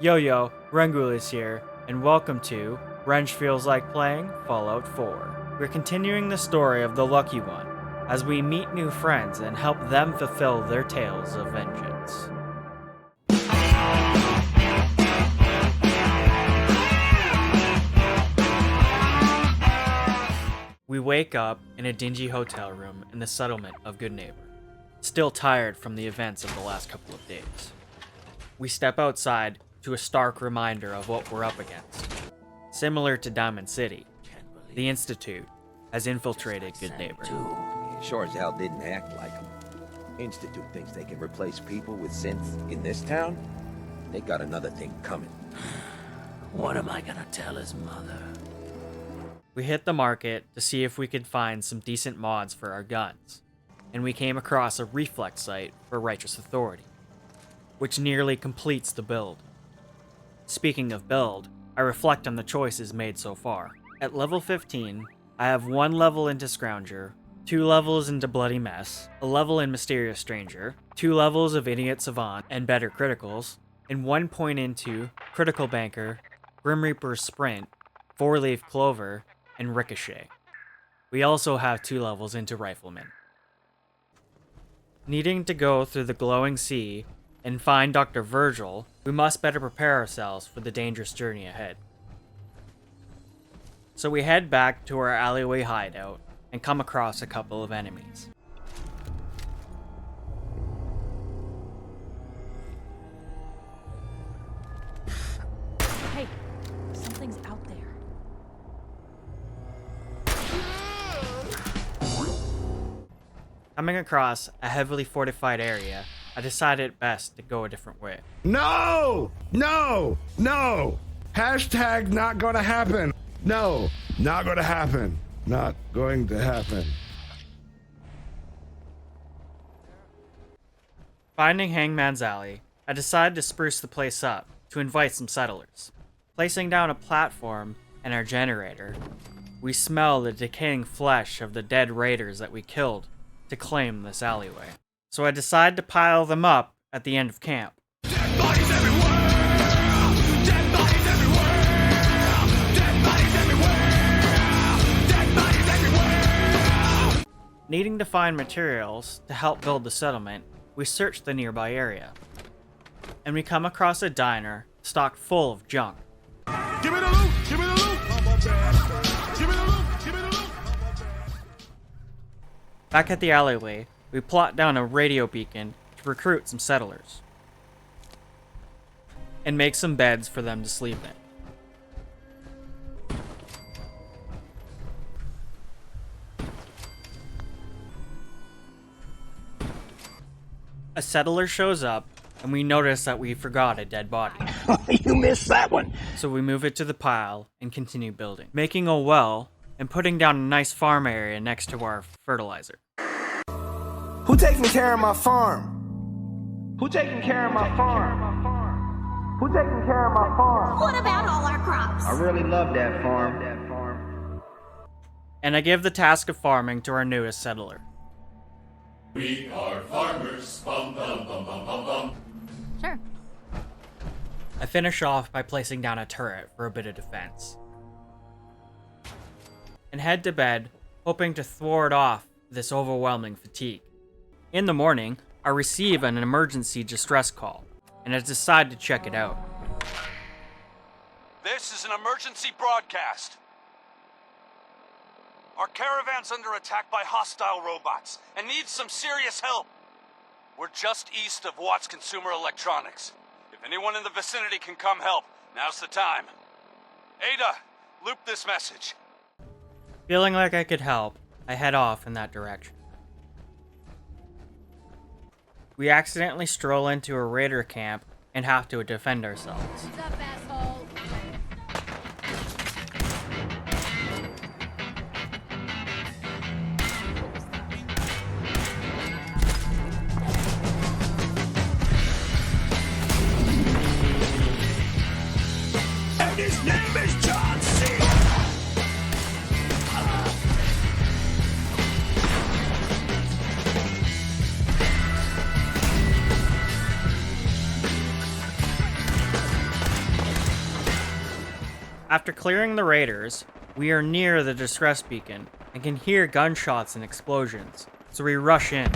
Yo, Reng is here, and welcome to Reng Feels Like Playing Fallout 4. We're continuing the story of the Lucky One, as we meet new friends and help them fulfill their tales of vengeance. We wake up in a dingy hotel room in the settlement of Goodneighbor, still tired from the events of the last couple of days. We step outside to a stark reminder of what we're up against. Similar to Diamond City, the Institute has infiltrated Goodneighbor. Sure as hell didn't act like them. Institute thinks they can replace people with synths in this town? They got another thing coming. What am I gonna tell his mother? We hit the market to see if we could find some decent mods for our guns, and we came across a reflex site for Righteous Authority, which nearly completes the build. Speaking of build, I reflect on the choices made so far. At level 15, I have 1 level into Scrounger, 2 levels into Bloody Mess, a level in Mysterious Stranger, 2 levels of Idiot Savant and Better Criticals, and 1 point into Critical Banker, Grim Reaper's Sprint, 4-Leaf Clover, and Ricochet. We also have 2 levels into Rifleman. Needing to go through the glowing sea and find Dr. Virgil, we must better prepare ourselves for the dangerous journey ahead. So we head back to our alleyway hideout and come across a couple of enemies. Hey, something's out there. Coming across a heavily fortified area, I decided best to go a different way. No! Hashtag not gonna happen. No, not gonna happen. Not going to happen. Finding Hangman's Alley, I decided to spruce the place up to invite some settlers. Placing down a platform and our generator, we smell the decaying flesh of the dead raiders that we killed to claim this alleyway. So I decide to pile them up at the end of camp. Dead bodies everywhere! Dead bodies everywhere! Dead bodies everywhere! Dead bodies everywhere! Needing to find materials to help build the settlement, we search the nearby area. And we come across a diner stocked full of junk. Give me the loot! Give me the loot! Give me the loot! Give me the loot! Back at the alleyway, we plot down a radio beacon to recruit some settlers and make some beds for them to sleep in. A settler shows up and we notice that we forgot a dead body. You missed that one! So we move it to the pile and continue building, making a well and putting down a nice farm area next to our fertilizer. Who taking care of my farm? Who taking care of my farm? Who taking care of my farm? What about all our crops? I really love that farm. And I give the task of farming to our newest settler. We are farmers, bum bum bum bum bum bum. Sure. I finish off by placing down a turret for a bit of defense. And head to bed, hoping to thwart off this overwhelming fatigue. In the morning, I receive an emergency distress call, and I decide to check it out. This is an emergency broadcast. Our caravan's under attack by hostile robots and needs some serious help. We're just east of Watts Consumer Electronics. If anyone in the vicinity can come help, now's the time. Ada, loop this message. Feeling like I could help, I head off in that direction. We accidentally stroll into a raider camp and have to defend ourselves. What's up, asshole? And his name is John C. After clearing the raiders, we are near the distress beacon and can hear gunshots and explosions, so we rush in.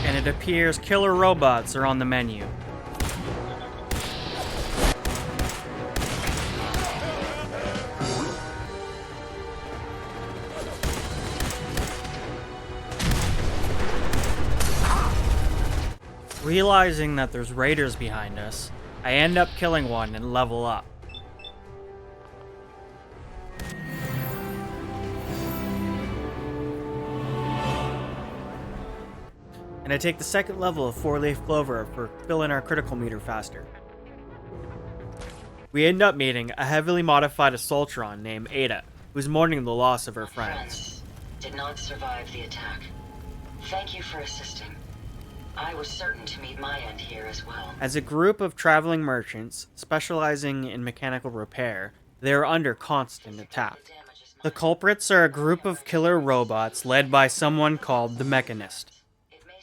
And it appears killer robots are on the menu. Realizing that there's raiders behind us, I end up killing one and level up. And I take the second level of 4-leaf clover for filling our critical meter faster. We end up meeting a heavily modified Assaultron named Ada, who's mourning the loss of her friends. Did not survive the attack. Thank you for assisting. I was certain to meet my end here as well. As a group of traveling merchants specializing in mechanical repair, they are under constant attack. The culprits are a group of killer robots led by someone called the Mechanist.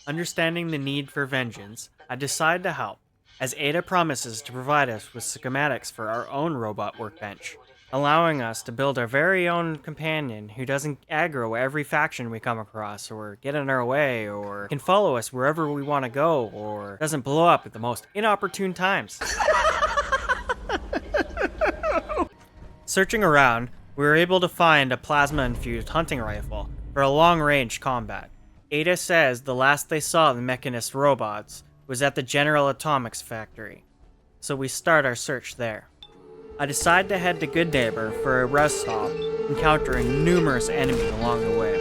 Understanding the need for vengeance, I decide to help, as Ada promises to provide us with schematics for our own robot workbench, allowing us to build our very own companion who doesn't aggro every faction we come across, or get in our way, or can follow us wherever we want to go, or doesn't blow up at the most inopportune times. Searching around, we were able to find a plasma-infused hunting rifle for a long-range combat. Ada says the last they saw the Mechanist robots was at the General Atomics factory, so we start our search there. I decide to head to Good Neighbor for a rest stop, encountering numerous enemies along the way.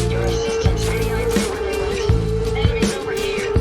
Your assistants really aren't sure where they went. Enemies over here.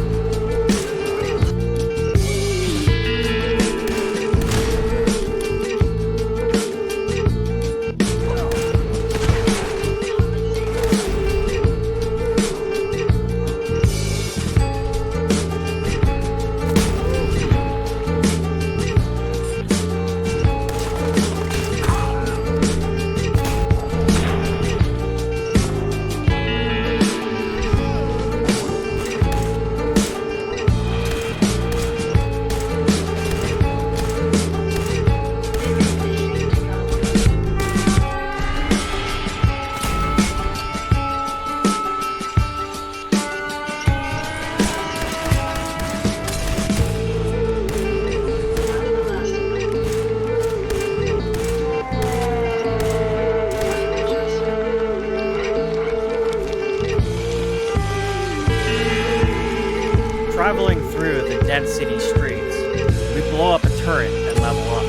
Traveling through the dense city streets, we blow up a turret and level up.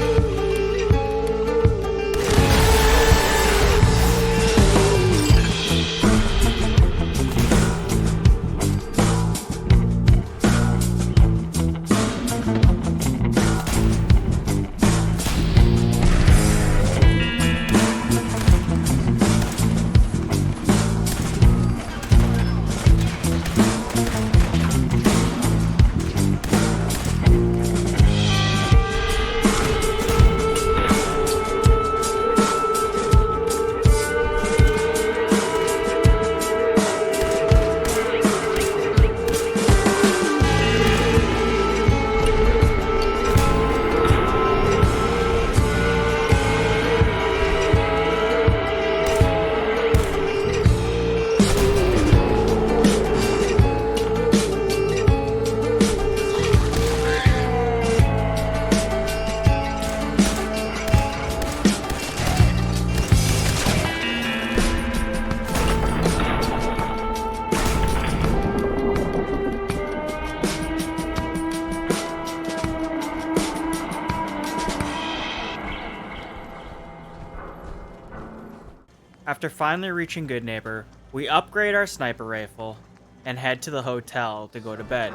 After finally reaching Good Neighbor, we upgrade our sniper rifle and head to the hotel to go to bed.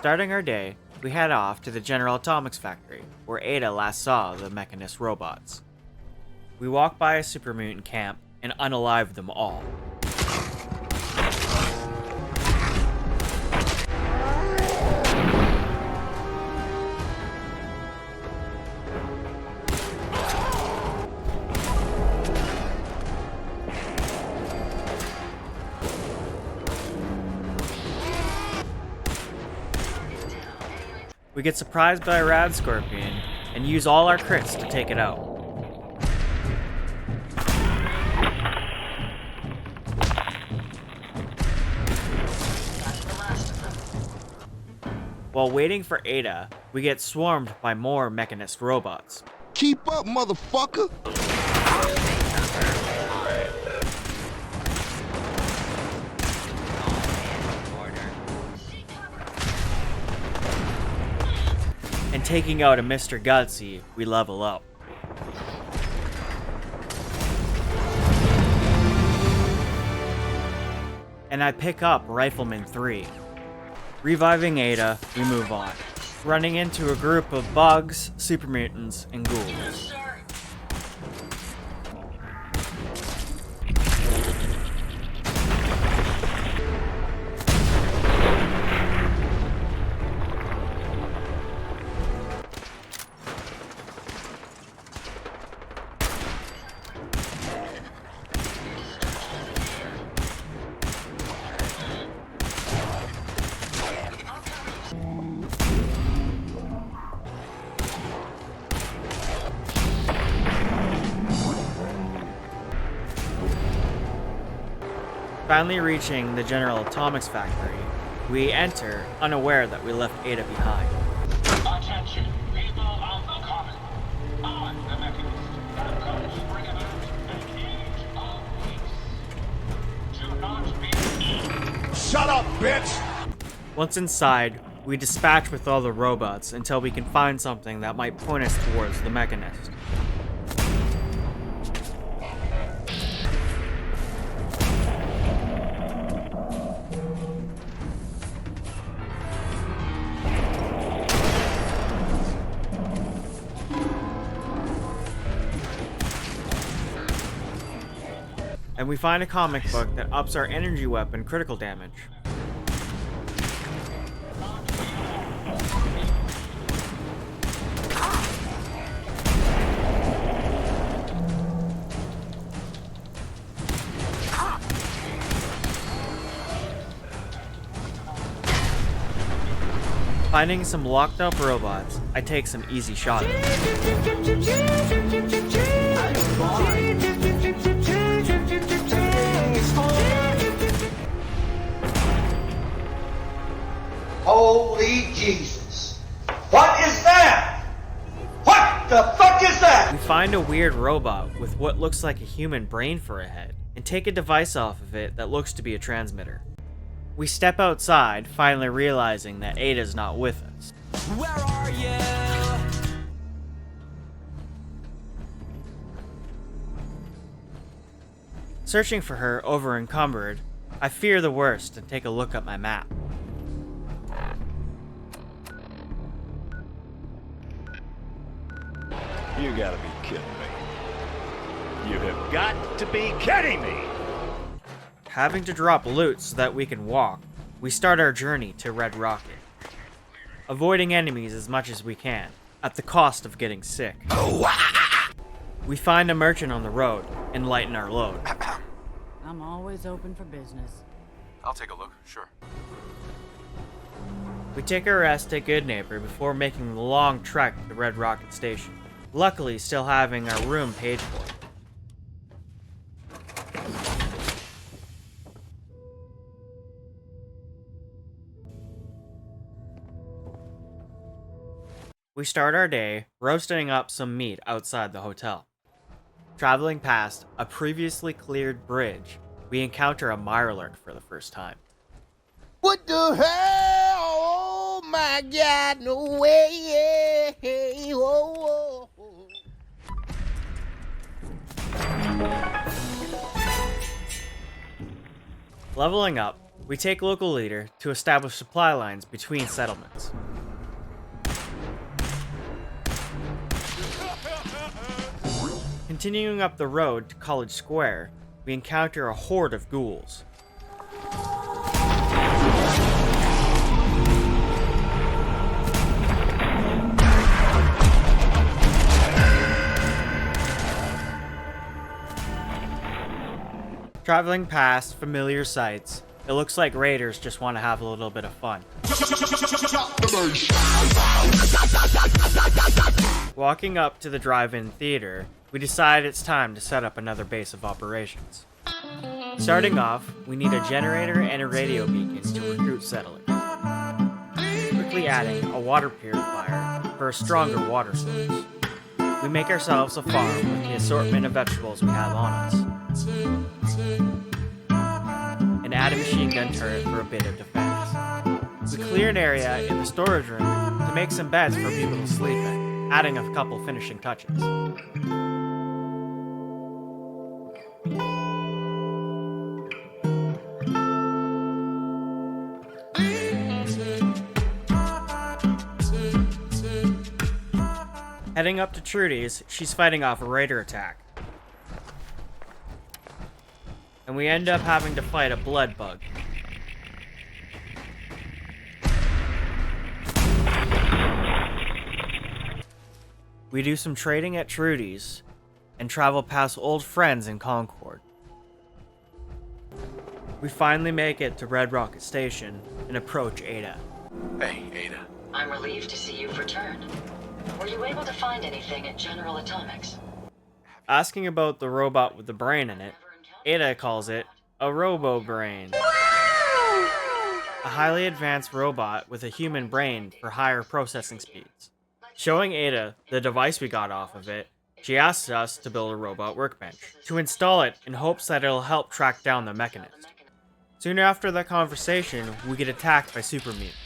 Starting our day, we head off to the General Atomics factory, where Ada last saw the Mechanist robots. We walk by a super mutant camp and unalive them all. We get surprised by a rad scorpion and use all our crits to take it out. While waiting for Ada, we get swarmed by more Mechanist robots. Keep up, motherfucker! And taking out a Mr. Gutsy, we level up. And I pick up Rifleman 3. Reviving Ada, we move on, running into a group of bugs, super mutants, and ghouls. Finally reaching the General Atomics factory, we enter, unaware that we left Ada behind. Attention, people of the common. I'm the Mechanist. I'm going to bring about an age of peace. Do not be... Shut up, bitch! Once inside, we dispatch with all the robots until we can find something that might point us towards the Mechanist. And we find a comic book that ups our energy weapon critical damage. Finding some locked up robots, I take some easy shots. Holy Jesus. What is that? What the fuck is that? We find a weird robot with what looks like a human brain for a head, and take a device off of it that looks to be a transmitter. We step outside, finally realizing that Ada's not with us. Where are you? Searching for her over encumbered, I fear the worst and take a look at my map. You gotta be kidding me. You have got to be kidding me! Having to drop loot so that we can walk, we start our journey to Red Rocket, avoiding enemies as much as we can, at the cost of getting sick. We find a merchant on the road and lighten our load. I'm always open for business. I'll take a look, sure. We take a rest at Good Neighbor before making the long trek to Red Rocket Station, luckily still having our room paid for. We start our day roasting up some meat outside the hotel. Traveling past a previously cleared bridge, we encounter a Mirelurk for the first time. What the hell? Oh my God, no way. Whoa, whoa. Leveling up, We take local leader to establish supply lines between settlements. Continuing up the road to College Square, we encounter a horde of ghouls. Traveling past familiar sights, it looks like raiders just want to have a little bit of fun. Walking up to the drive-in theater, we decide it's time to set up another base of operations. Starting off, we need a generator and a radio beacon to recruit settlers. Quickly adding a water purifier for a stronger water source. We make ourselves a farm with the assortment of vegetables we have on us. And add a machine gun turret for a bit of defense. We clear an area in the storage room to make some beds for people to sleep in, adding a couple finishing touches. Heading up to Trudy's, she's fighting off a raider attack. And we end up having to fight a blood bug. We do some trading at Trudy's and travel past old friends in Concord. We finally make it to Red Rocket Station and approach Ada. Hey, Ada. I'm relieved to see you've returned. Were you able to find anything at General Atomics? Asking about the robot with the brain in it, Ada calls it a robo-brain. A highly advanced robot with a human brain for higher processing speeds. Showing Ada the device we got off of it, she asks us to build a robot workbench, to install it in hopes that it'll help track down the Mechanist. Soon after that conversation, we get attacked by super mutants.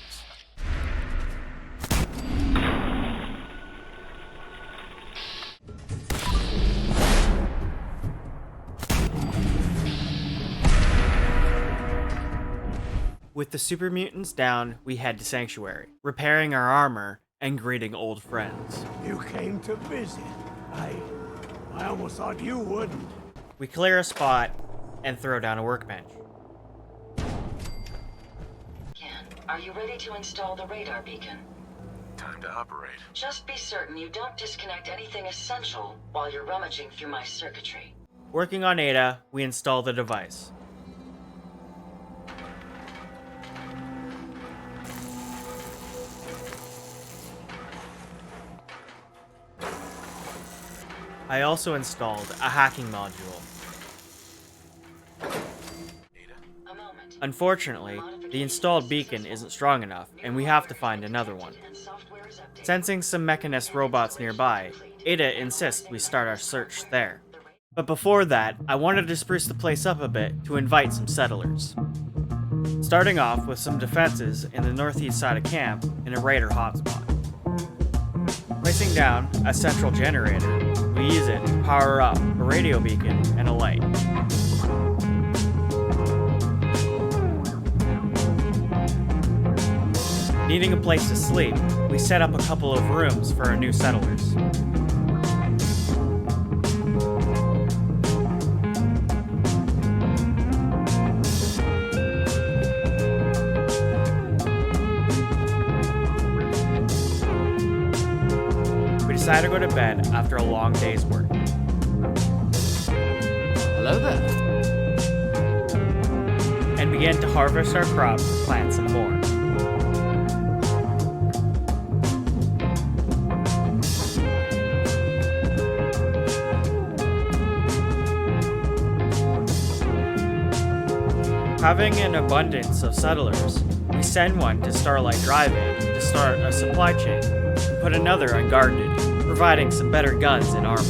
With the super mutants down, we head to Sanctuary, repairing our armor and greeting old friends. You came to visit. I almost thought you wouldn't. We clear a spot and throw down a workbench. Ken, are you ready to install the radar beacon? Time to operate. Just be certain you don't disconnect anything essential while you're rummaging through my circuitry. Working on Ada, we install the device. I also installed a hacking module. Unfortunately, the installed beacon isn't strong enough, and we have to find another one. Sensing some Mechanist robots nearby, Ada insists we start our search there. But before that, I wanted to spruce the place up a bit to invite some settlers. Starting off with some defenses in the northeast side of camp in a raider hotspot. Placing down a central generator, we use it to power up a radio beacon and a light. Needing a place to sleep, we set up a couple of rooms for our new settlers. We decide to go to bed after a long day's work. Hello there. And begin to harvest our crops and plant some more. Having an abundance of settlers, we send one to Starlight Drive-In to start a supply chain, and put another on guard duty, providing some better guns and armor.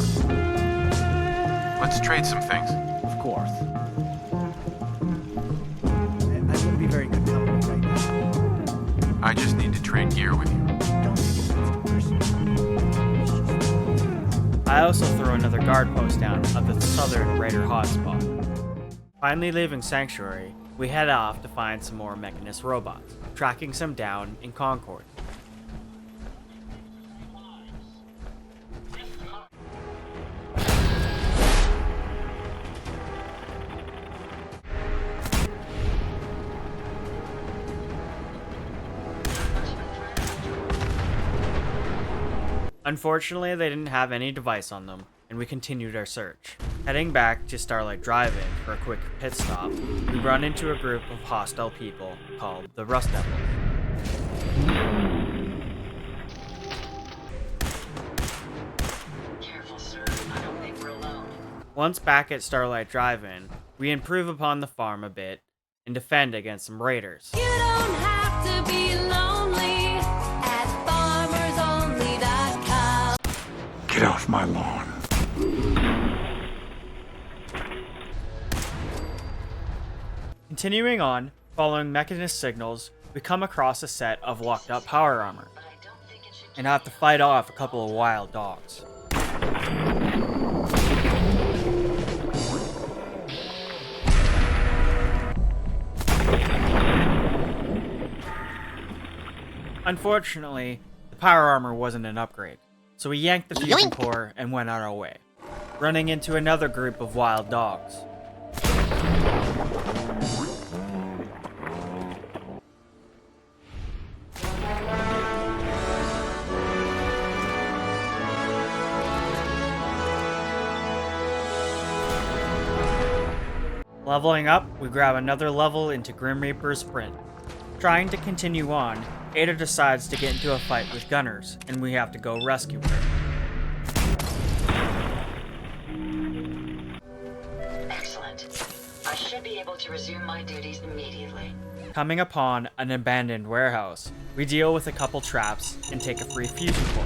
Let's trade some things. Of course. I wouldn't be very good company right now. I just need to trade gear with you. Don't take it personally. I also throw another guard post down at the southern raider hotspot. Finally leaving Sanctuary, we head off to find some more Mechanist robots, tracking some down in Concord. Unfortunately, they didn't have any device on them, and we continued our search. Heading back to Starlight Drive-In for a quick pit stop, we run into a group of hostile people called the Rust Devils. Careful, sir. I don't think we're alone. Once back at Starlight Drive-In, we improve upon the farm a bit and defend against some raiders. You don't have to be lonely at farmersonly.com. Get off my lawn. Continuing on, following Mechanist signals, we come across a set of locked up power armor, and have to fight off a couple of wild dogs. Unfortunately, the power armor wasn't an upgrade, so we yanked the fusion core and went on our way, running into another group of wild dogs. Leveling up, we grab another level into Grim Reaper's Sprint. Trying to continue on, Ada decides to get into a fight with gunners, and we have to go rescue her. Excellent. I should be able to resume my duties immediately. Coming upon an abandoned warehouse, we deal with a couple traps and take a free fusion core.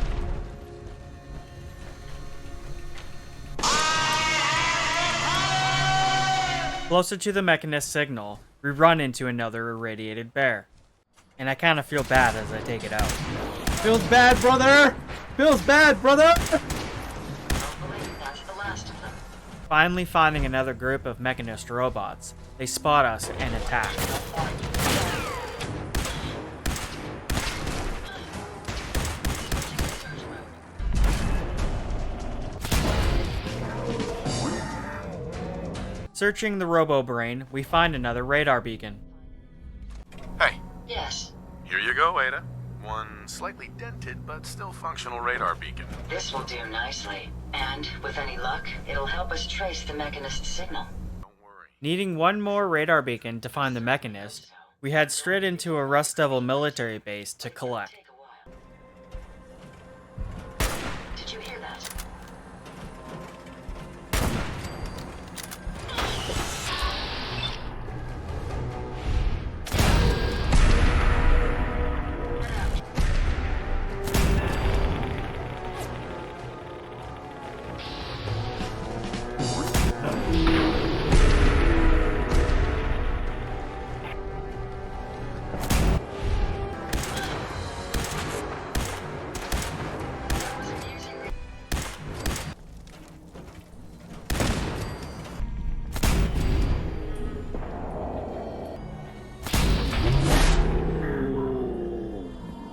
Closer to the Mechanist signal, we run into another irradiated bear. And I kind of feel bad as I take it out. Feels bad, brother! Feels bad, brother! That's the last of them. Finally finding another group of Mechanist robots, they spot us and attack. Searching the robo-brain, we find another radar beacon. Hey. Yes. Here you go, Ada. One slightly dented but still functional radar beacon. This will do nicely. And, with any luck, it'll help us trace the Mechanist signal. Needing one more radar beacon to find the Mechanist, we head straight into a Rust Devil military base to collect. Did you hear that?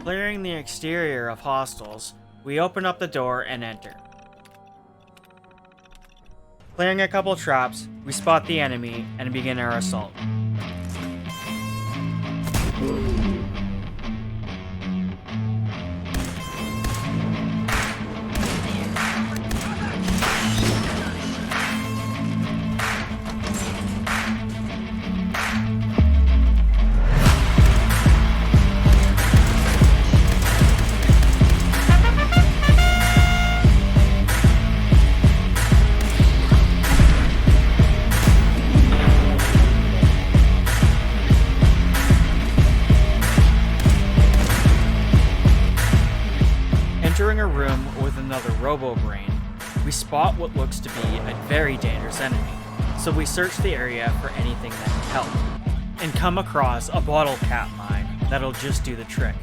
Clearing the exterior of hostiles, we open up the door and enter. Clearing a couple traps, we spot the enemy and begin our assault. Entering a room with another robo-brain, we spot what looks to be a very dangerous enemy, so we search the area for anything that can help, and come across a bottle cap mine that'll just do the trick.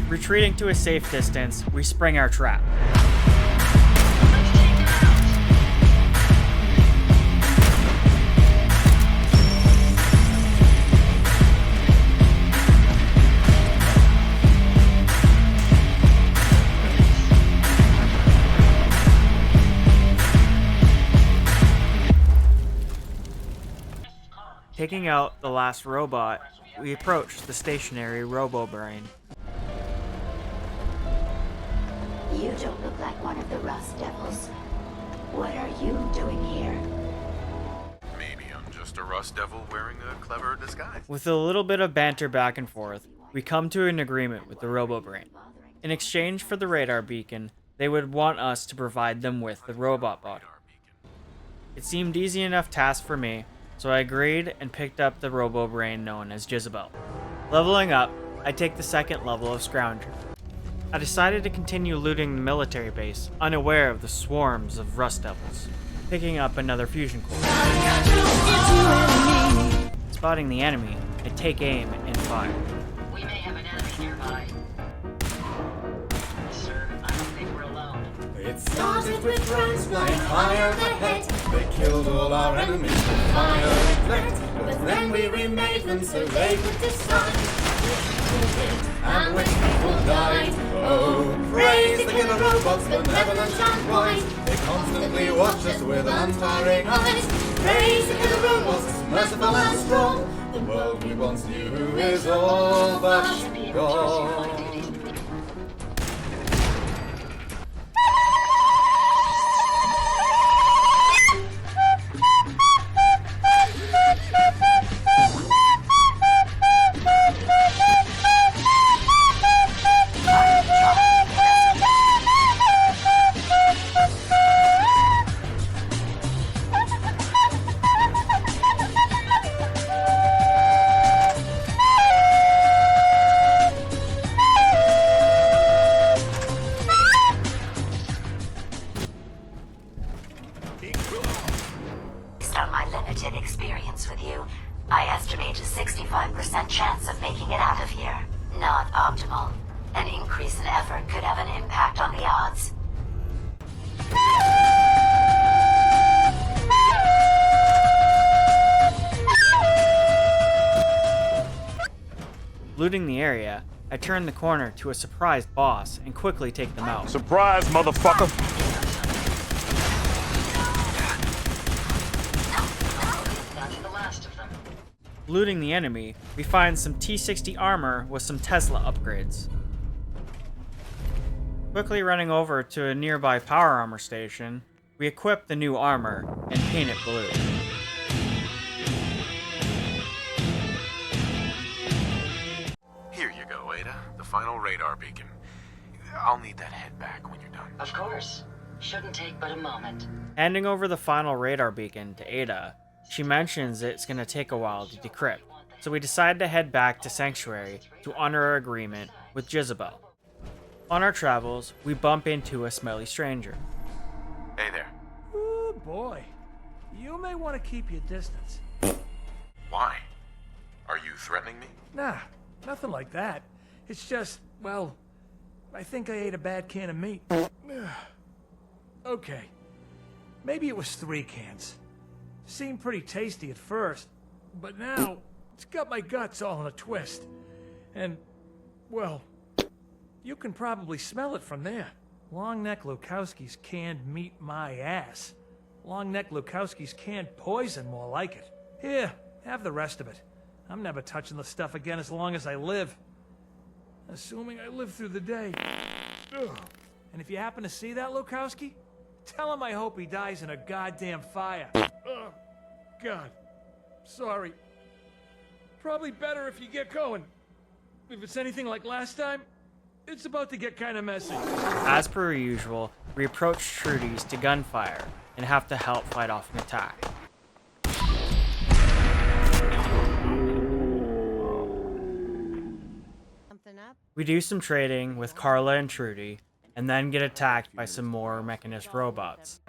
Retreating to a safe distance, we spring our trap. Taking out the last robot, we approach the stationary robo-brain. You don't look like one of the Rust Devils. What are you doing here? Maybe I'm just a Rust Devil wearing a clever disguise. With a little bit of banter back and forth, we come to an agreement with the robo-brain. In exchange for the radar beacon, they would want us to provide them with the robot body. It seemed easy enough task for me, so I agreed and picked up the robo-brain known as Jezebel. Leveling up, I take the second level of Scrounger. I decided to continue looting the military base, unaware of the swarms of Rust Devils, picking up another fusion core. Spotting the enemy, I take aim and fire. We may have an enemy nearby. Sir, I don't think we're alone. It started with drones flying high overhead. They killed all our enemies with fire and threat. But then we remade them so they could decide. And when people died, oh, praise the killer robots, benevolent and wise. They constantly watch us with untiring eyes. Praise the killer robots, merciful and strong. The world we once knew is all but gone. Based on my limited experience with you, I estimate a 65% chance of making it out of here. Not optimal. An increase in effort could have an impact on the odds. Looting the area, I turn the corner to a surprised boss and quickly take them out. Surprise, motherfucker! That's the last of them. Looting the enemy, we find some T-60 armor with some Tesla upgrades. Quickly running over to a nearby power armor station, we equip the new armor and paint it blue. Here you go, Ada. The final radar beacon. I'll need that head back when you're done. Of course. Shouldn't take but a moment. Handing over the final radar beacon to Ada, she mentions it's going to take a while to decrypt, so we decide to head back to Sanctuary to honor our agreement with Jezebel. On our travels, we bump into a smelly stranger. Hey there. Oh boy. You may want to keep your distance. Why? Are you threatening me? Nah, nothing like that. It's just, well, I think I ate a bad can of meat. Okay. Maybe it was 3 cans. Seemed pretty tasty at first, but now it's got my guts all in a twist. And, well, you can probably smell it from there. Longneck Lukowski's canned meat my ass. Longneck Lukowski's canned poison, more like it. Here, have the rest of it. I'm never touching the stuff again as long as I live. Assuming I live through the day. Ugh. And if you happen to see that Lukowski, tell him I hope he dies in a goddamn fire. Oh, God. Sorry. Probably better if you get going. If it's anything like last time, it's about to get kind of messy. As per usual, we approach Trudy's to gunfire and have to help fight off an attack. We do some trading with Carla and Trudy, and then get attacked by some more Mechanist robots.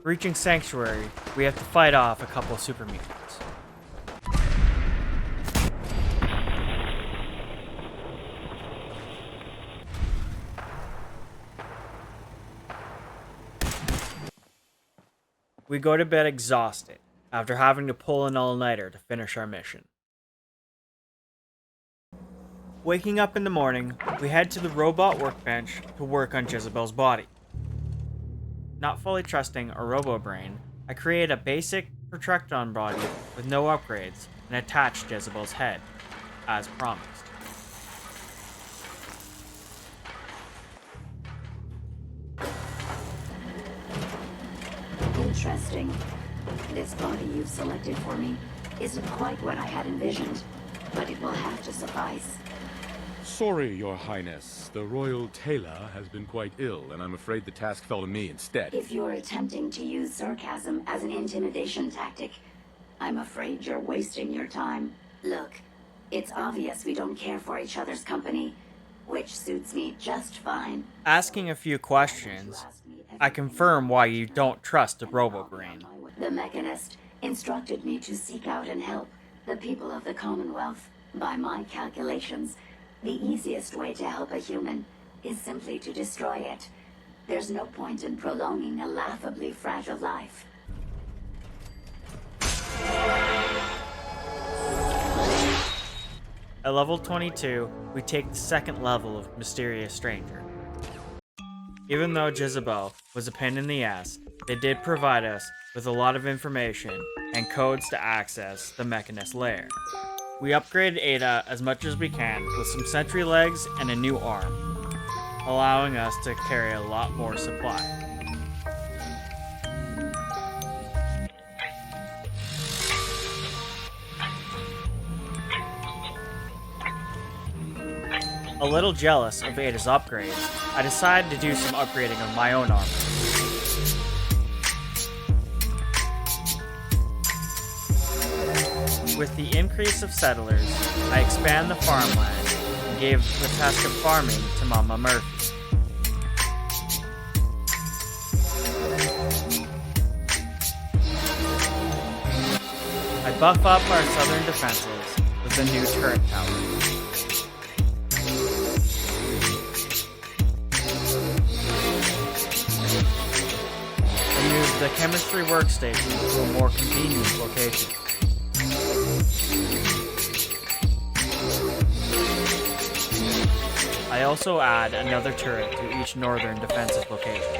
Reaching Sanctuary, we have to fight off a couple super mutants. we go to bed exhausted after having to pull an all-nighter to finish our mission. Waking up in the morning, we head to the robot workbench to work on Jezebel's body. Not fully trusting a robo-brain, I create a basic Protectron body with no upgrades and attach Jezebel's head, as promised. Interesting. This body you've selected for me isn't quite what I had envisioned, but it will have to suffice. Sorry, Your Highness. The Royal Tailor has been quite ill, and I'm afraid the task fell to me instead. If you're attempting to use sarcasm as an intimidation tactic, I'm afraid you're wasting your time. Look, it's obvious we don't care for each other's company, which suits me just fine. Asking a few questions, I confirm why you don't trust a robo-brain. The Mechanist instructed me to seek out and help the people of the Commonwealth. By my calculations, the easiest way to help a human is simply to destroy it. There's no point in prolonging a laughably fragile life. At level 22, we take the second level of Mysterious Stranger. Even though Jezebel was a pain in the ass, they did provide us with a lot of information and codes to access the Mechanist lair. We upgraded Ada as much as we can with some sentry legs and a new arm, allowing us to carry a lot more supply. A little jealous of Ada's upgrades, I decided to do some upgrading of my own armor. With the increase of settlers, I expand the farmland and gave the task of farming to Mama Murphy. I buff up our southern defenses with a new turret tower. I moved the chemistry workstation to a more convenient location. I also add another turret to each northern defensive location.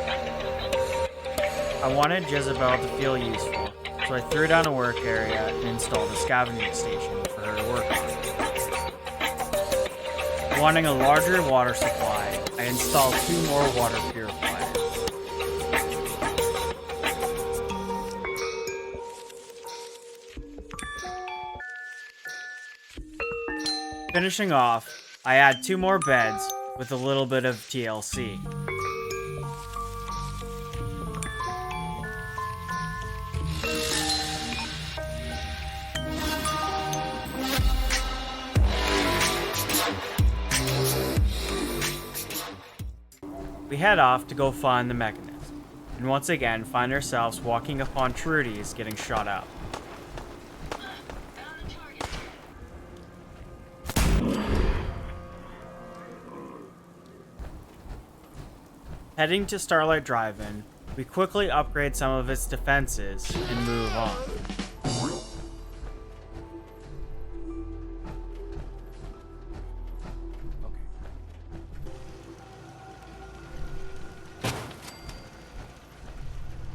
I wanted Jezebel to feel useful, so I threw down a work area and installed a scavenging station for her to work on. Wanting a larger water supply, I installed 2 more water purifiers. Finishing off, I add 2 more beds with a little bit of TLC. We head off to go find the Mechanist, and once again find ourselves walking upon Trudy's getting shot up. Heading to Starlight Drive-In, we quickly upgrade some of its defenses and move on.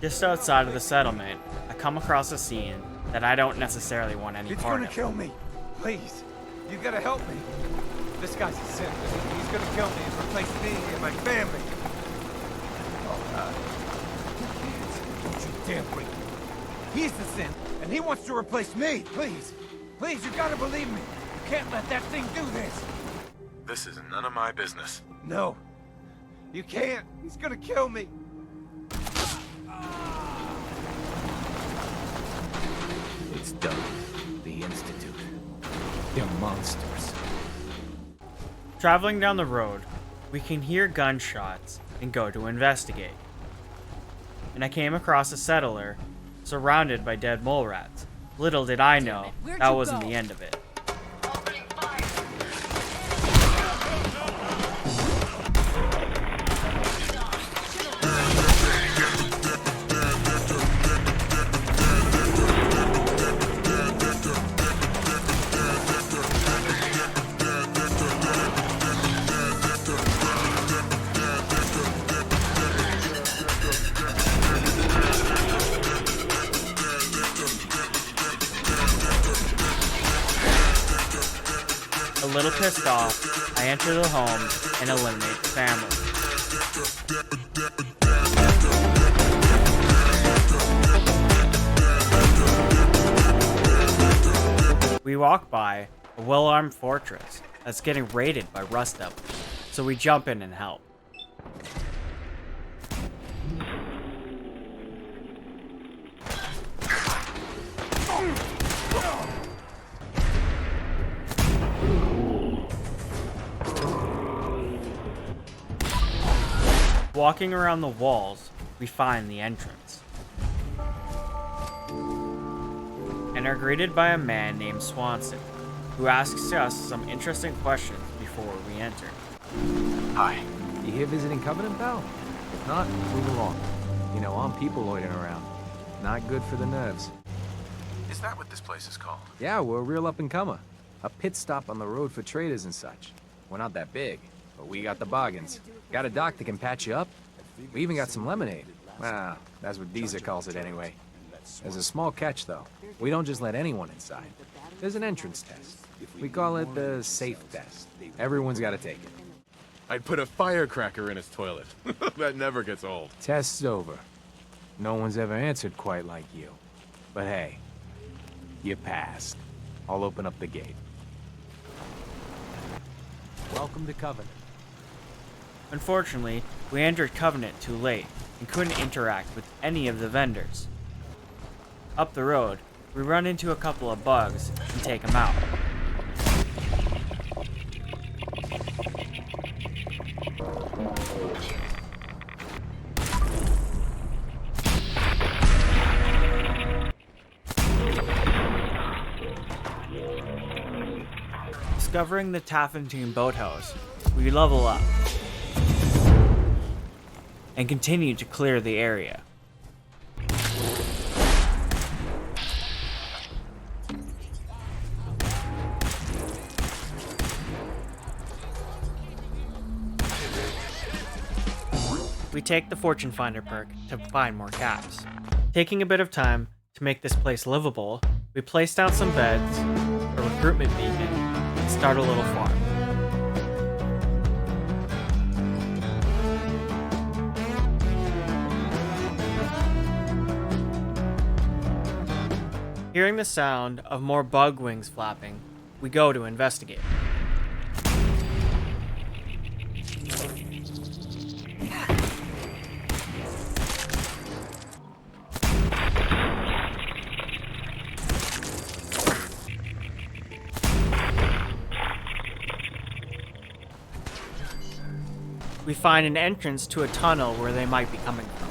Just outside of the settlement, I come across a scene that I don't necessarily want any It's part gonna of. kill me. Please. You gotta help me. This guy's a sin. He's gonna kill me and replace me and my family. Oh, God. Don't you dare break me. He's the sin, and he wants to replace me. Please. Please, you gotta believe me. You can't let that thing do this. This is none of my business. No. You can't. He's gonna kill me. It's done. The Institute. They're monsters. Traveling down the road, we can hear gunshots and go to investigate. And I came across a settler surrounded by dead mole rats. Little did I know that wasn't the end of it. A little pissed off, I enter the home and eliminate the family. We walk by a well-armed fortress that's getting raided by rust devils, so we jump in and help. Walking around the walls, we find the entrance, and are greeted by a man named Swanson, who asks us some interesting questions before we enter. Hi. You here visiting Covenant, pal? If not, move along. You know, armed people loitering around. Not good for the nerves. Is that what this place is called? Yeah, we're a real up-and-comer. A pit stop on the road for traders and such. We're not that big, but we got the bargains. Got a dock that can patch you up. We even got some lemonade. Well, that's what Deezer calls it anyway. There's a small catch, though. We don't just let anyone inside. There's an entrance test. We call it the safe test. Everyone's got to take it. I'd put a firecracker in his toilet. That never gets old. Test's over. No one's ever answered quite like you. But hey, you passed. I'll open up the gate. Welcome to Covenant. Unfortunately, we entered Covenant too late and couldn't interact with any of the vendors. Up the road, we run into a couple of bugs and take them out. Discovering the Taffentine boathouse, we level up and continue to clear the area. We take the Fortune Finder perk to find more caps. Taking a bit of time to make this place livable, we place down some beds, a recruitment beacon, and start a little farm. Hearing the sound of more bug wings flapping, we go to investigate. We find an entrance to a tunnel where they might be coming from.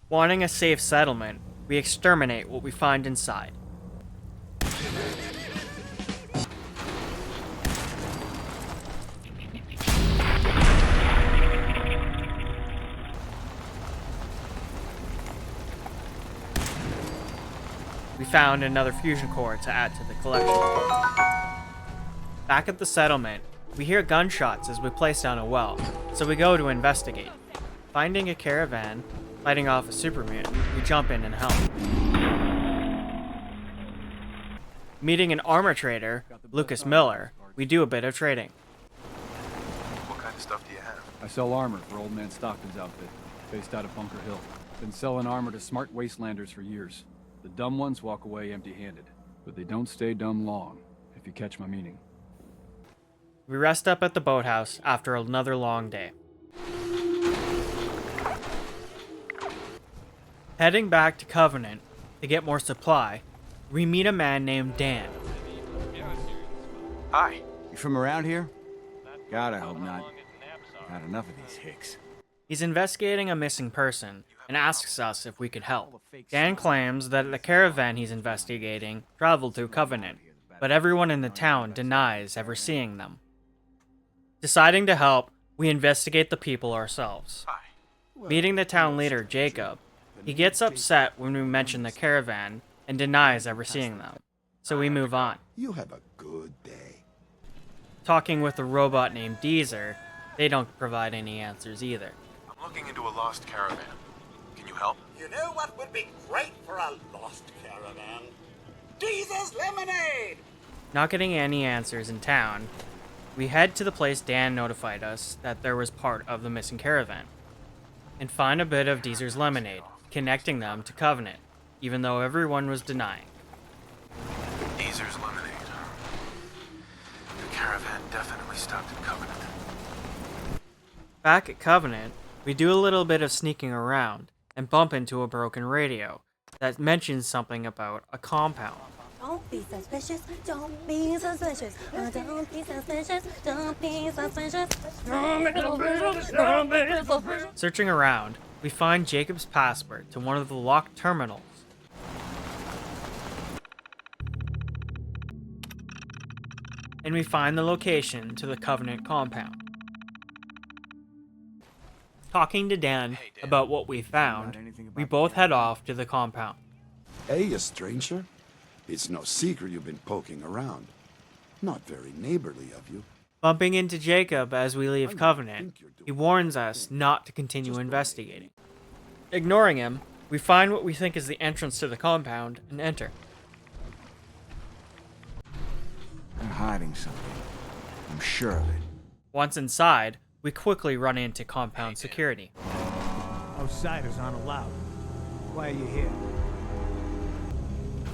Wanting a safe settlement, we exterminate what we find inside. We found another fusion core to add to the collection. Back at the settlement, we hear gunshots as we place down a well, so we go to investigate. Finding a caravan, fighting off a super mutant, we jump in and help. Meeting an armor trader, Lucas Miller, we do a bit of trading. What kind of stuff do you have? I sell armor for Old Man Stockton's outfit, based out of Bunker Hill. Been selling armor to smart wastelanders for years. The dumb ones walk away empty-handed, but they don't stay dumb long, if you catch my meaning. We rest up at the boathouse after another long day. Heading back to Covenant to get more supply, we meet a man named Dan. Hi. You from around here? God, I hope not. Not enough of these hicks. He's investigating a missing person and asks us if we could help. Dan claims that the caravan he's investigating traveled through Covenant, but everyone in the town denies ever seeing them. Deciding to help, we investigate the people ourselves. Meeting the town leader, Jacob, he gets upset when we mention the caravan and denies ever seeing them, so we move on. You have a good day. Talking with a robot named Deezer, they don't provide any answers either. I'm looking into a lost caravan. Can you help? You know what would be great for a lost caravan? Jesus lemonade! Not getting any answers in town, we head to the place Dan notified us that there was part of the missing caravan, and find a bit of Deezer's lemonade, connecting them to Covenant, even though everyone was denying. Deezer's lemonade. The caravan definitely stopped at Covenant. Back at Covenant, we do a little bit of sneaking around and bump into a broken radio that mentions something about a compound. Don't be suspicious. Don't be suspicious. Don't be suspicious. Don't be suspicious. Don't be suspicious. Searching around, we find Jacob's password to one of the locked terminals. And we find the location to the Covenant compound. Talking to Dan about what we found, we both head off to the compound. Hey, a stranger. It's no secret you've been poking around. Not very neighborly of you. Bumping into Jacob as we leave Covenant, he warns us not to continue investigating. Ignoring him, we find what we think is the entrance to the compound and enter. They're hiding something. I'm sure of it. Once inside, we quickly run into compound security. Outsiders aren't allowed. Why are you here?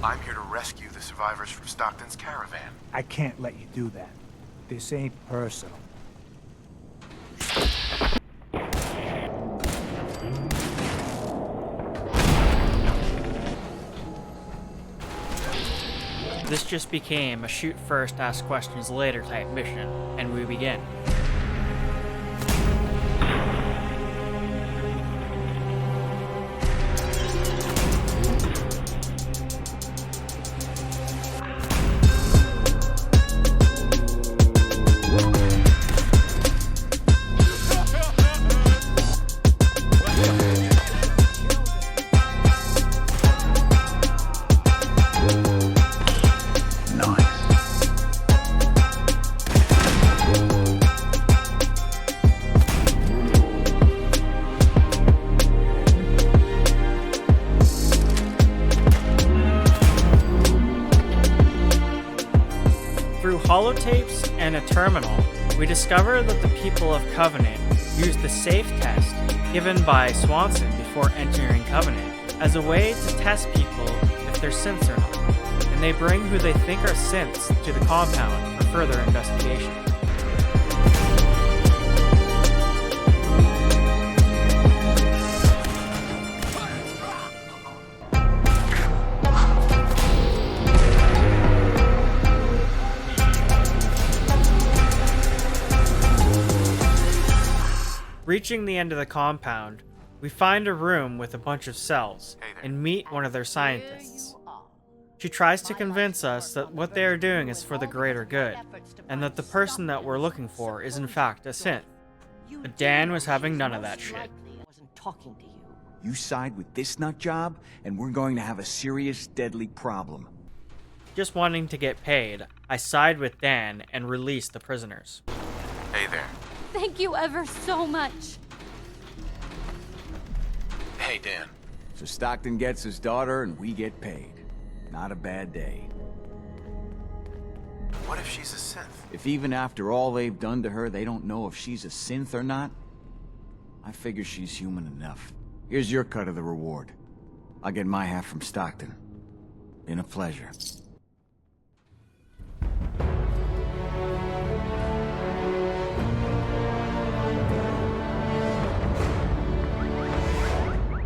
I'm here to rescue the survivors from Stockton's caravan. I can't let you do that. This ain't personal. This just became a shoot first, ask questions later type mission, and we begin. Through holotapes and a terminal, we discover that the people of Covenant used the safe test given by Swanson before entering Covenant as a way to test people if they're synths or not, and they bring who they think are synths to the compound for further investigation. Reaching the end of the compound, we find a room with a bunch of cells and meet one of their scientists. She tries to convince us that what they are doing is for the greater good, and that the person that we're looking for is in fact a synth. But Dan was having none of that shit. You side with this nut job, and we're going to have a serious, deadly problem. Just wanting to get paid, I side with Dan and release the prisoners. Hey there. Thank you ever so much. Hey, Dan. So Stockton gets his daughter, and we get paid. Not a bad day. What if she's a synth? If even after all they've done to her, they don't know if she's a synth or not, I figure she's human enough. Here's your cut of the reward. I'll get my half from Stockton. Been a pleasure.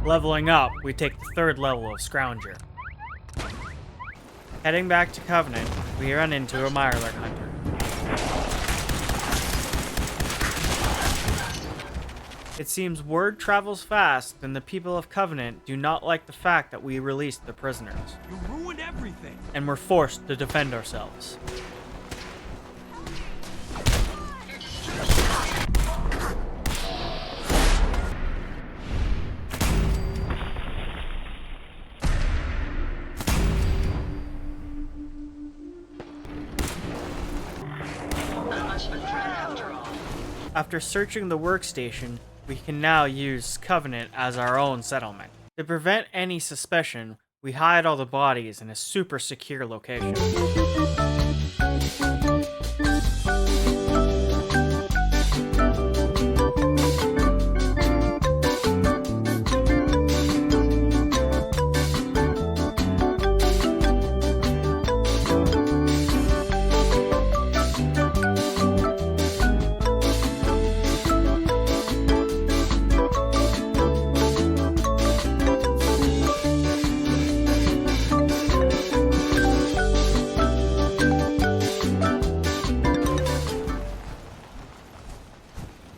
Leveling up, we take the third level of Scrounger. Heading back to Covenant, we run into a Mirelurk hunter. It seems word travels fast, and the people of Covenant do not like the fact that we released the prisoners. You ruined everything. And we're forced to defend ourselves. After searching the workstation, we can now use Covenant as our own settlement. To prevent any suspicion, we hide all the bodies in a super secure location.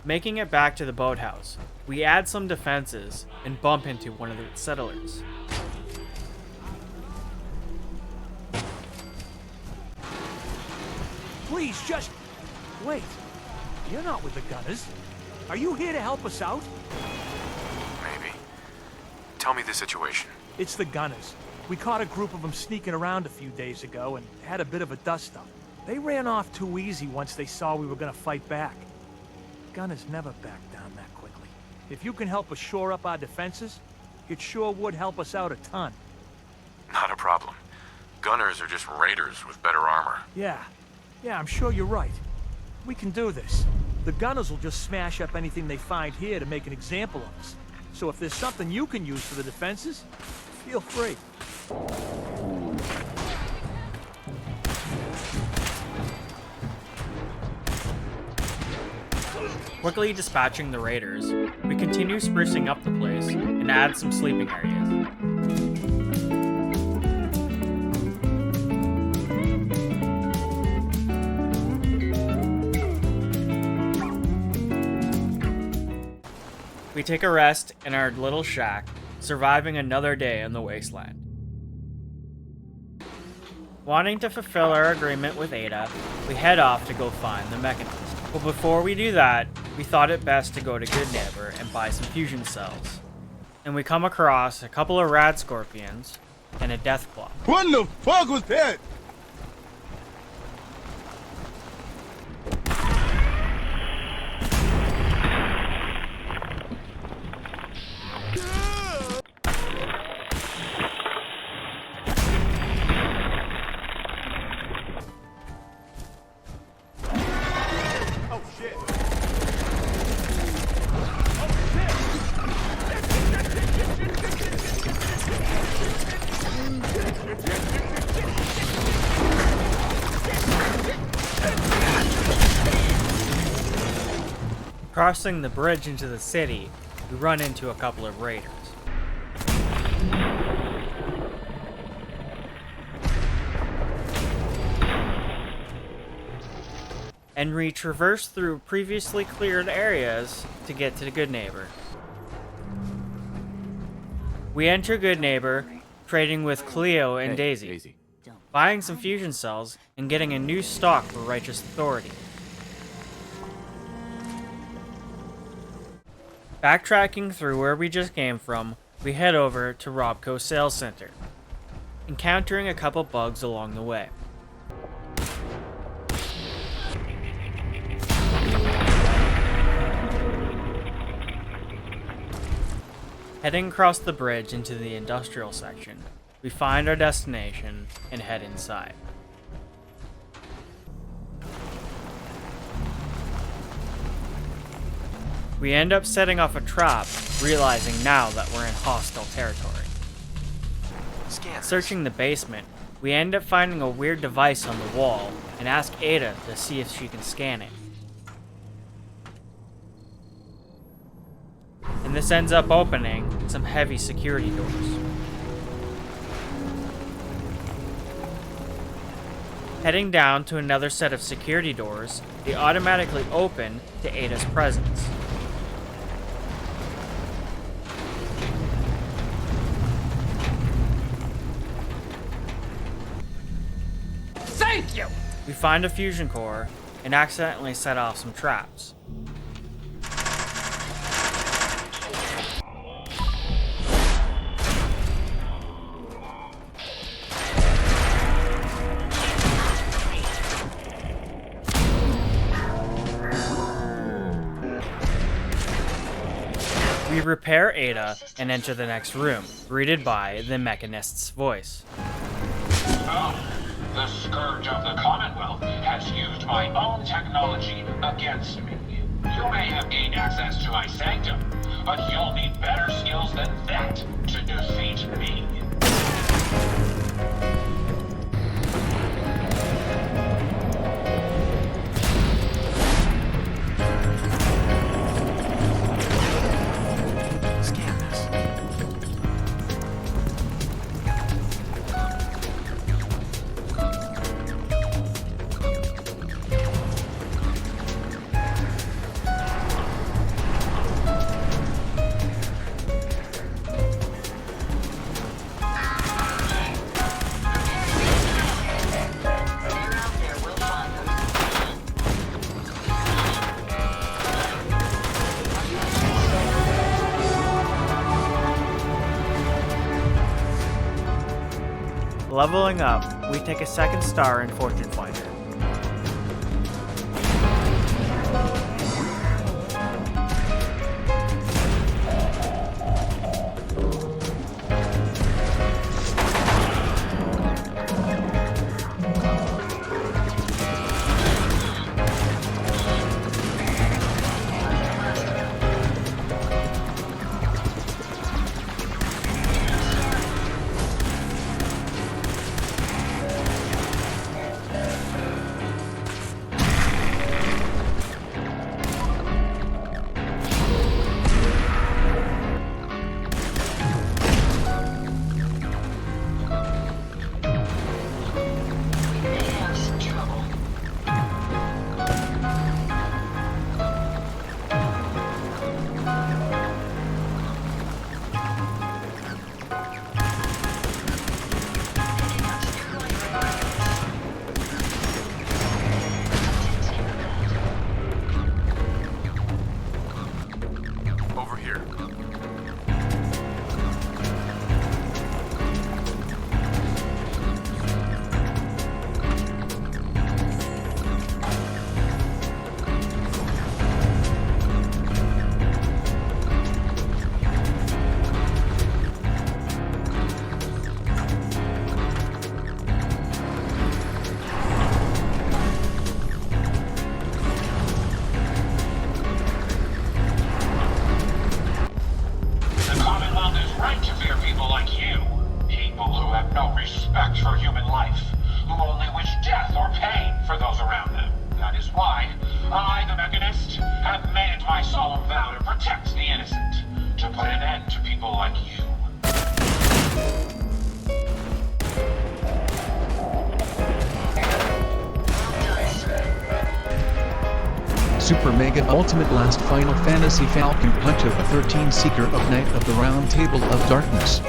Making it back to the boathouse, we add some defenses and bump into one of the settlers. Please, just... wait. You're not with the Gunners. Are you here to help us out? Maybe. Tell me the situation. It's the Gunners. We caught a group of them sneaking around a few days ago and had a bit of a dust-up. They ran off too easy once they saw we were gonna fight back. Gunners never back down that quickly. If you can help us shore up our defenses, it sure would help us out a ton. Not a problem. Gunners are just raiders with better armor. Yeah, I'm sure you're right. We can do this. The Gunners will just smash up anything they find here to make an example of us. So if there's something you can use for the defenses, feel free. Quickly dispatching the raiders, we continue sprucing up the place and add some sleeping areas. We take a rest in our little shack, surviving another day in the wasteland. Wanting to fulfill our agreement with Ada, we head off to go find the Mechanist. But before we do that, we thought it best to go to Good Neighbor and buy some fusion cells. And we come across a couple of rad scorpions and a death claw. What the fuck was that? Crossing the bridge into the city, we run into a couple of raiders. And we traverse through previously cleared areas to get to the Good Neighbor. We enter Good Neighbor, trading with Cleo and Daisy, buying some fusion cells and getting a new stock for Righteous Authority. Backtracking through where we just came from, we head over to Robco Sales Center, encountering a couple bugs along the way. Heading across the bridge into the industrial section, we find our destination and head inside. We end up setting off a trap, realizing now that we're in hostile territory. Searching the basement, we end up finding a weird device on the wall and ask Ada to see if she can scan it. And this ends up opening some heavy security doors. Heading down to another set of security doors, they automatically open to Ada's presence. Thank you! We find a fusion core and accidentally set off some traps. We repair Ada and enter the next room, greeted by the Mechanist's voice. Oh, the scourge of the Commonwealth has used my own technology against me. You may have gained access to my sanctum, but you'll need better skills than that to defeat me. Scan this. Leveling up, we take a second star in Fortune Finder. Over here. The Commonwealth is right to fear people like you. People who have no respect for human life, who only wish death or pain for those around them. That is why I, the Mechanist, have made my solemn vow to protect the innocent, to put an end to people like you. Super Mega Ultimate Last Final Fantasy Falcon Punch of the 13 Seeker of Night of the Round Table of Darkness.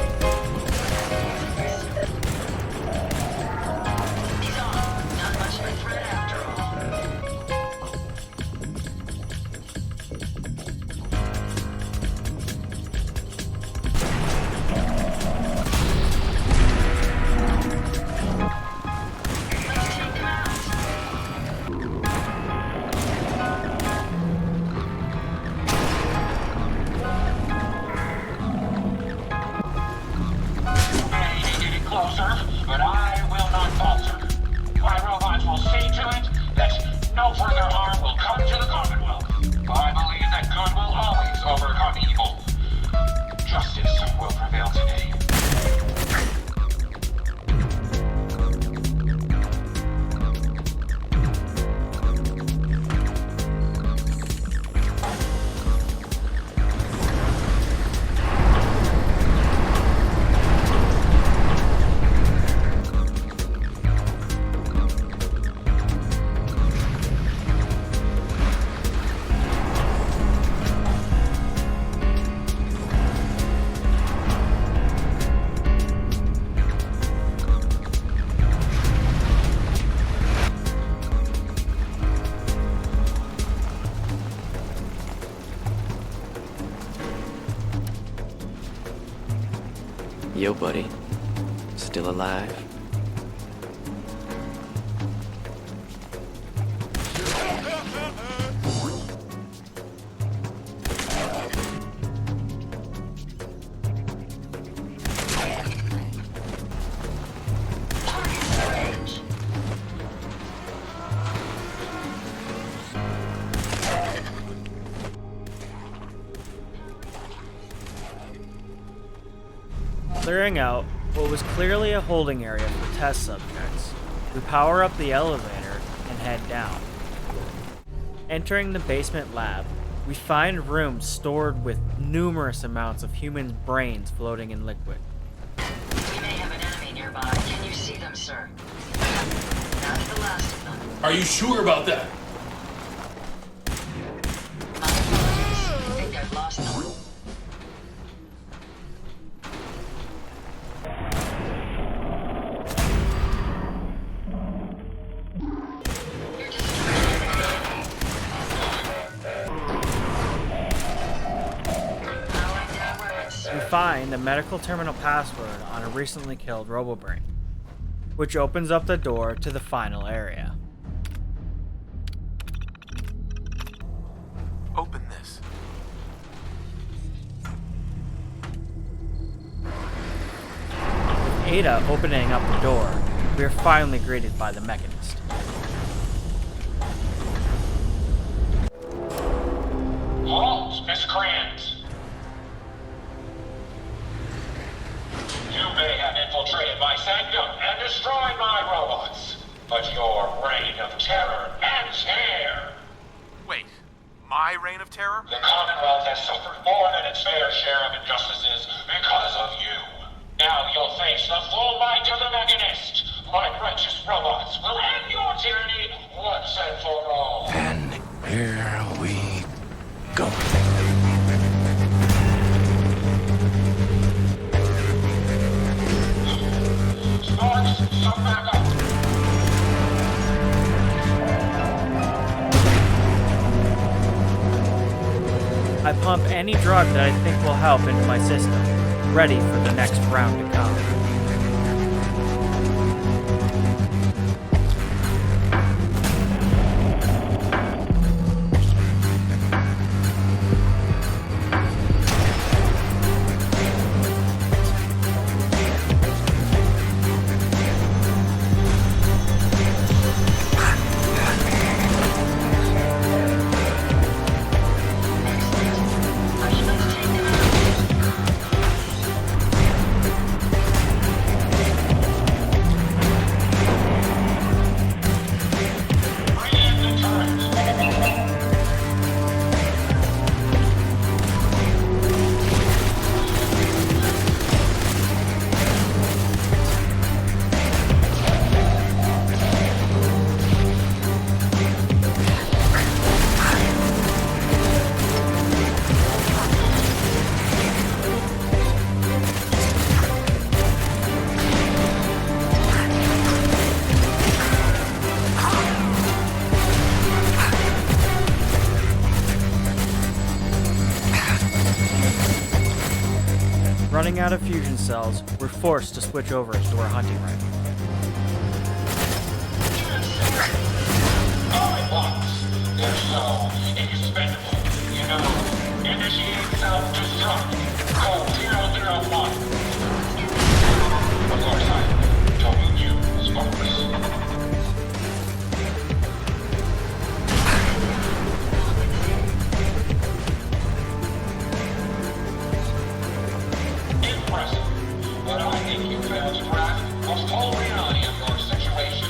But I will not falter. My robots will see to it that no further harm will come to the Commonwealth. I believe that good will always overcome evil. Justice will prevail today. Yo, buddy. Still alive? Clearing out what was clearly a holding area for test subjects, we power up the elevator and head down. Entering the basement lab, we find rooms stored with numerous amounts of human brains floating in liquid. We may have an enemy nearby. Can you see them, sir? That's the last of them. Are you sure about that? My apologies. I think I've lost them. We find the medical terminal password on a recently killed RoboBrain, which opens up the door to the final area. Open this. With Ada opening up the door, we are finally greeted by the Mechanist. Halt, miscreant! You may have infiltrated my sanctum and destroyed my robots, but your reign of terror ends here! Wait, my reign of terror? The Commonwealth has suffered more than its fair share of injustices because of you. Now you'll face the full might of the Mechanist. My righteous robots will end your tyranny once and for all. And here we go. Sparks, some backup. I pump any drug that I think will help into my system, ready for the next round to come. Running out of fusion cells, we're forced to switch over to our hunting rifle. They're so expendable. You know, initiate self-destruct. Code 001. Of course, I'm talking you, Sparks. Impressive. But I think you failed to grasp the full reality of your situation.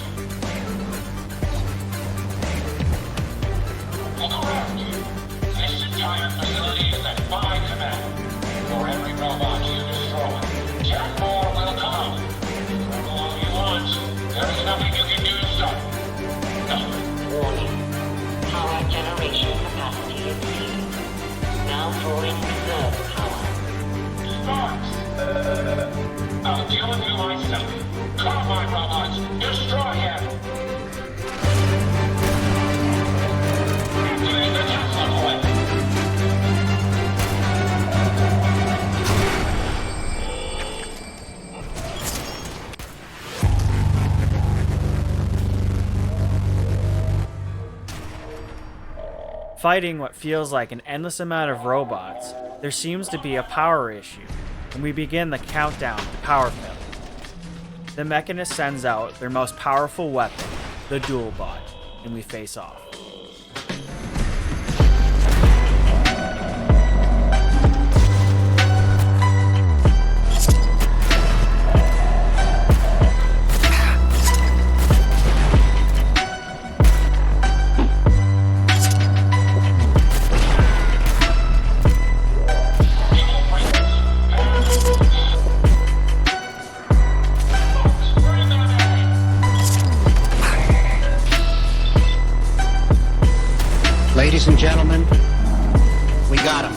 Look around you. This entire facility is at my command. For every robot you destroy, 10 more will come. Struggle all you want. There is nothing you can do to stop. Nothing. Warning. Power generation capacity exceeded. Now drawing reserve power. Sparks! I'll deal with you myself. Call my robots. Destroy him. Activate the Tesla coil. Fighting what feels like an endless amount of robots, there seems to be a power issue, and we begin the countdown to power failure. The Mechanist sends out their most powerful weapon, the Dual Bot, and we face off. Ladies and gentlemen, we got him.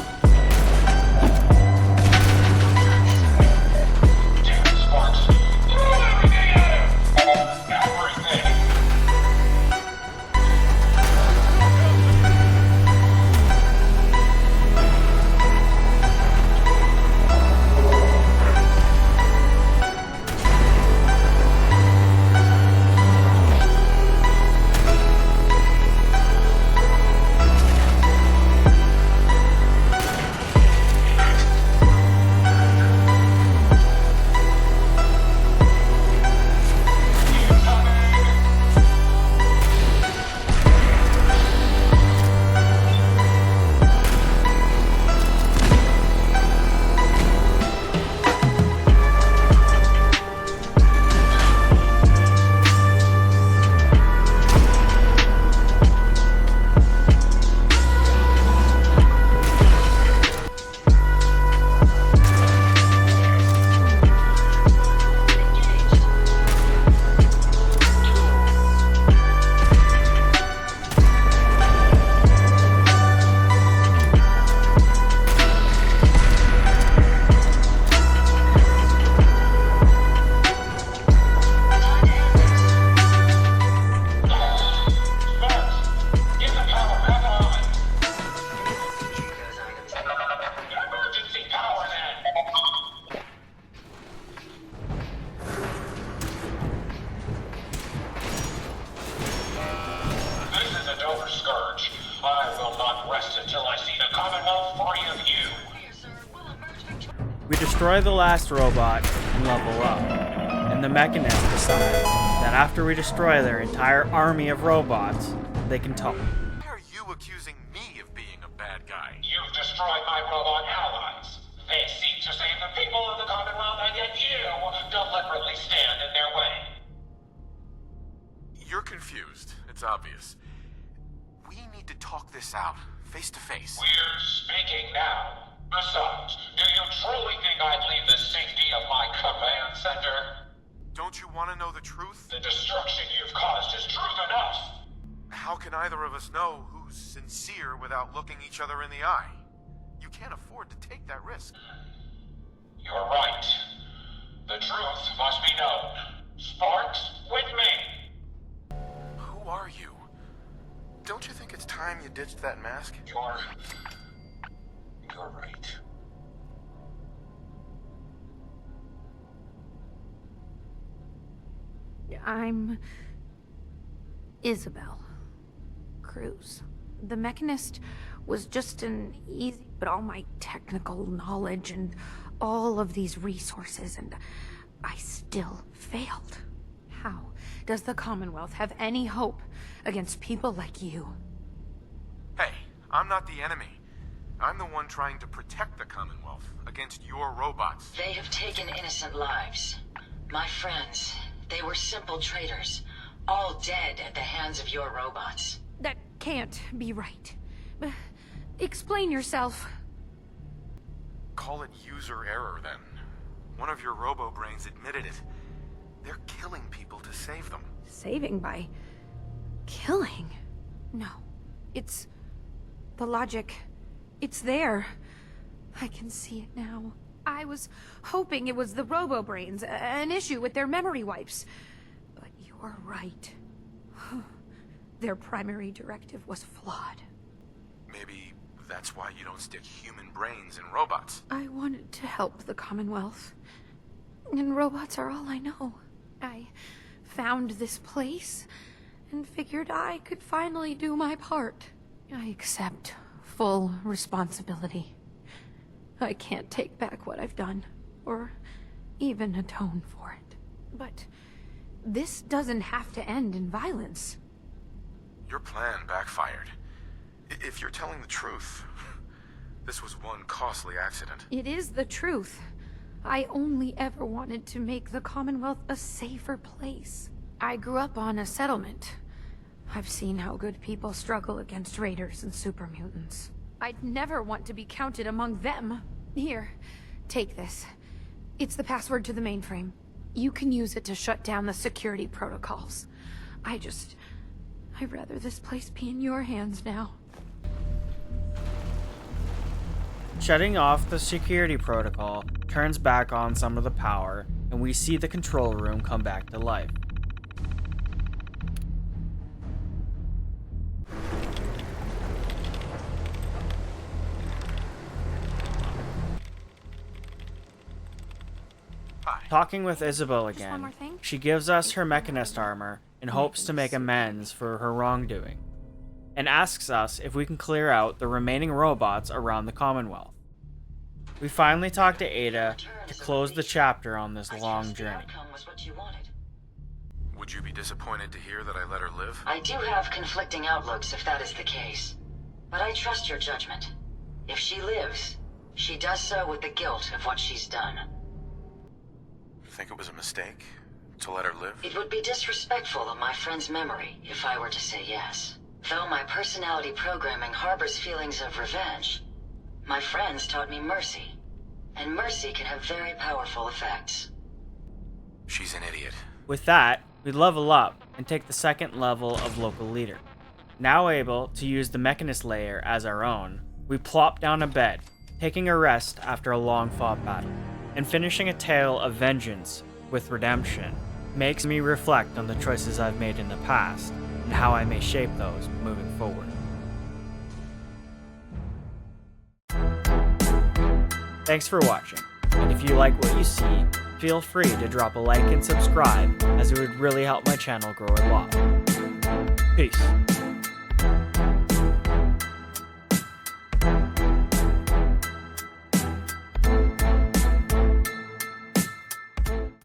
We destroy the last robot and level up, and the Mechanist decides that after we destroy their entire army of robots, they can talk. Why are you accusing me of being a bad guy? You've destroyed my robot allies. They seek to save the people of the Commonwealth, and yet you deliberately stand in their way. You're confused. It's obvious. We need to talk this out, face to face. We're speaking now. Besides, do you truly think I'd leave the safety of my command center? Don't you want to know the truth? The destruction you've caused is truth enough. How can either of us know who's sincere without looking each other in the eye? You can't afford to take that risk. You're right. The truth must be known. Sparks, with me. Who are you? Don't you think it's time you ditched that mask? You're right. I'm Isabel Cruz. The Mechanist was just an easy, but all my technical knowledge and all of these resources, and I still failed. How does the Commonwealth have any hope against people like you? Hey, I'm not the enemy. I'm the one trying to protect the Commonwealth against your robots. They have taken innocent lives. My friends, they were simple traitors, all dead at the hands of your robots. That can't be right. Explain yourself. Call it user error, then. One of your robo-brains admitted it. They're killing people to save them. Saving by killing? No. It's the logic. It's there. I can see it now. I was hoping it was the robo-brains, an issue with their memory wipes. But you're right. Their primary directive was flawed. Maybe that's why you don't stick human brains in robots. I wanted to help the Commonwealth. And robots are all I know. I found this place and figured I could finally do my part. I accept full responsibility. I can't take back what I've done, or even atone for it. But this doesn't have to end in violence. Your plan backfired. If you're telling the truth, this was one costly accident. It is the truth. I only ever wanted to make the Commonwealth a safer place. I grew up on a settlement. I've seen how good people struggle against raiders and super mutants. I'd never want to be counted among them. Here, take this. It's the password to the mainframe. You can use it to shut down the security protocols. I'd rather this place be in your hands now. Shutting off the security protocol turns back on some of the power, and we see the control room come back to life. Talking with Isabel again, she gives us her Mechanist armor in hopes to make amends for her wrongdoing, and asks us if we can clear out the remaining robots around the Commonwealth. We finally talk to Ada to close the chapter on this long journey. Would you be disappointed to hear that I let her live? I do have conflicting outlooks if that is the case, but I trust your judgment. If she lives, she does so with the guilt of what she's done. Think it was a mistake to let her live? It would be disrespectful of my friend's memory if I were to say yes. Though my personality programming harbors feelings of revenge, my friends taught me mercy, and mercy can have very powerful effects. She's an idiot. With that, we level up and take the second level of local leader. Now able to use the Mechanist layer as our own, we plop down a bed, taking a rest after a long fought battle. And finishing a tale of vengeance with redemption makes me reflect on the choices I've made in the past and how I may shape those moving forward. Thanks for watching, and if you like what you see, feel free to drop a like and subscribe, as it would really help my channel grow a lot. Peace.